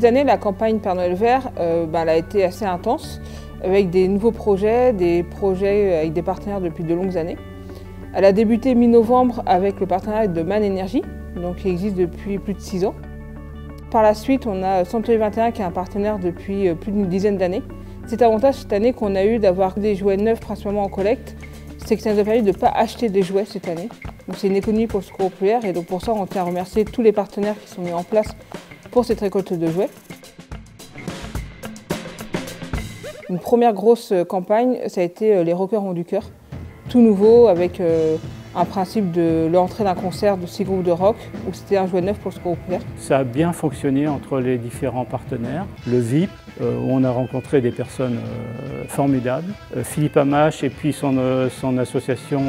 cette année, la campagne Père Noël Vert elle a été assez intense, avec des nouveaux projets, des projets avec des partenaires depuis de longues années. Elle a débuté mi-novembre avec le partenariat de Man Energy, donc qui existe depuis plus de 6 ans. Par la suite, on a Century 21 qui est un partenaire depuis plus d'une dizaine d'années. Cet avantage cette année qu'on a eu d'avoir des jouets neufs principalement en collecte, c'est que ça nous a permis de ne pas acheter des jouets cette année. Donc c'est une économie pour le Secours populaire et donc pour ça on tient à remercier tous les partenaires qui sont mis en place pour cette récolte de jouets. Une première grosse campagne, ça a été les Rockers ont du cœur. Tout nouveau avec un principe de l'entrée d'un concert de 6 groupes de rock où c'était un jouet neuf pour le Secours populaire. Ça a bien fonctionné entre les différents partenaires. Le VIP, où on a rencontré des personnes formidables. Philippe Amache et puis son association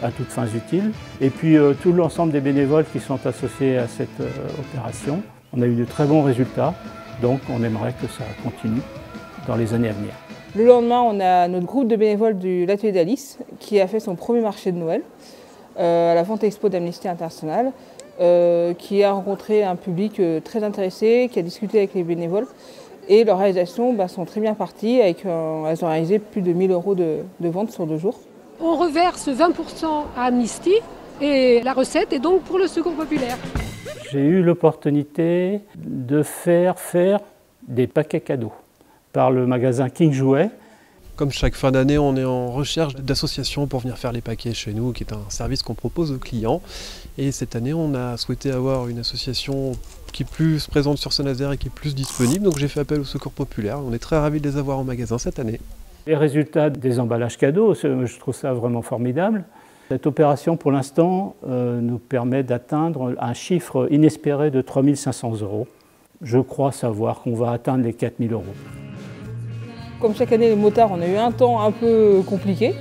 à toutes fins utiles. Et puis tout l'ensemble des bénévoles qui sont associés à cette opération. On a eu de très bons résultats, donc on aimerait que ça continue dans les années à venir. Le lendemain, on a notre groupe de bénévoles de l'atelier d'Alice qui a fait son premier marché de Noël à la Vente Expo d'Amnesty International, qui a rencontré un public très intéressé, qui a discuté avec les bénévoles et leurs réalisations sont très bien parties. Elles ont réalisé plus de 1 000 € de vente sur 2 jours. On reverse 20% à Amnesty et la recette est donc pour le Secours populaire. J'ai eu l'opportunité de faire des paquets cadeaux par le magasin King Jouet. Comme chaque fin d'année, on est en recherche d'associations pour venir faire les paquets chez nous, qui est un service qu'on propose aux clients. Et cette année, on a souhaité avoir une association qui est plus présente sur Saint-Nazaire et qui est plus disponible. Donc j'ai fait appel au Secours populaire. On est très ravis de les avoir en magasin cette année. Les résultats des emballages cadeaux, je trouve ça vraiment formidable. Cette opération, pour l'instant, nous permet d'atteindre un chiffre inespéré de 3 500 €. Je crois savoir qu'on va atteindre les 4 000 €. Comme chaque année, les motards, on a eu un temps un peu compliqué,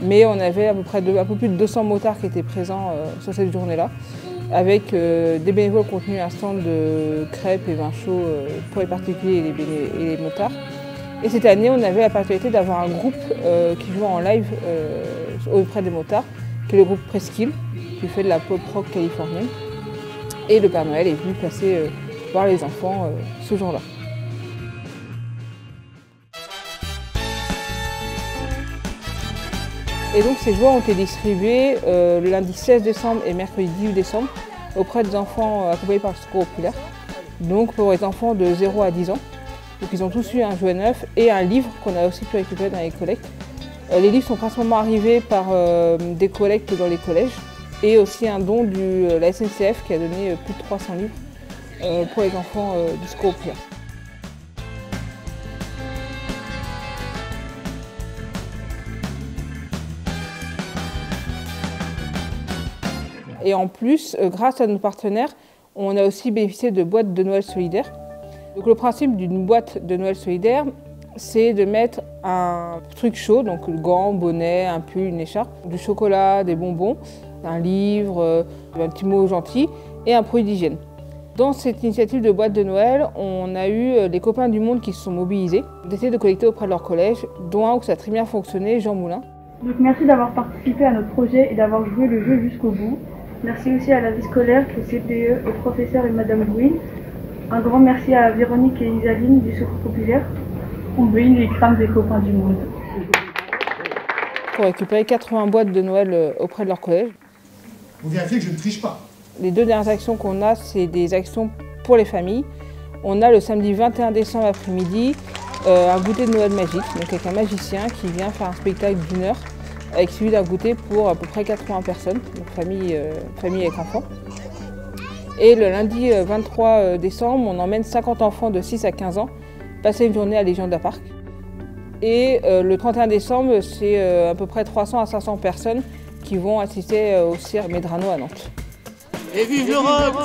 mais on avait à peu près un peu plus de 200 motards qui étaient présents sur cette journée-là, avec des bénévoles qui ont tenu un stand de crêpes et vin chaud pour les particuliers et les motards. Et cette année, on avait la particularité d'avoir un groupe qui joue en live auprès des motards, qui est le groupe Presqu'île, qui fait de la pop rock californienne. Et le Père Noël est venu passer voir les enfants ce jour-là. Et donc ces jouets ont été distribués le lundi 16 décembre et mercredi 18 décembre auprès des enfants accompagnés par le Secours populaire. Donc pour les enfants de 0 à 10 ans. Donc ils ont tous eu un jouet neuf et un livre qu'on a aussi pu récupérer dans les collectes. Les livres sont principalement arrivés par des collectes dans les collèges et aussi un don de la SNCF qui a donné plus de 300 livres pour les enfants du Secours populaire. Et en plus, grâce à nos partenaires, on a aussi bénéficié de boîtes de Noël solidaires. Donc le principe d'une boîte de Noël solidaire, c'est de mettre un truc chaud, donc le gant, bonnet, un pull, une écharpe, du chocolat, des bonbons, un livre, un petit mot gentil et un produit d'hygiène. Dans cette initiative de boîte de Noël, on a eu les copains du monde qui se sont mobilisés, d'essayer de collecter auprès de leur collège, dont un où ça a très bien fonctionné, Jean Moulin. Donc merci d'avoir participé à notre projet et d'avoir joué le jeu jusqu'au bout. Merci aussi à la vie scolaire, le CPE, aux professeurs et Madame Bouine. Un grand merci à Véronique et Isaline du Secours populaire. On brille les crânes des copains du monde. Pour récupérer 80 boîtes de Noël auprès de leur collège. Vous vérifiez que je ne triche pas. Les 2 dernières actions qu'on a, c'est des actions pour les familles. On a le samedi 21 décembre après-midi un goûter de Noël magique, donc avec un magicien qui vient faire un spectacle d'1 heure avec suivi d'un goûter pour à peu près 80 personnes, donc famille avec enfants. Et le lundi 23 décembre, on emmène 50 enfants de 6 à 15 ans passer une journée à Légenda Park. Et le 31 décembre, c'est à peu près 300 à 500 personnes qui vont assister au cirque Medrano à Nantes. Et vive l'Europe!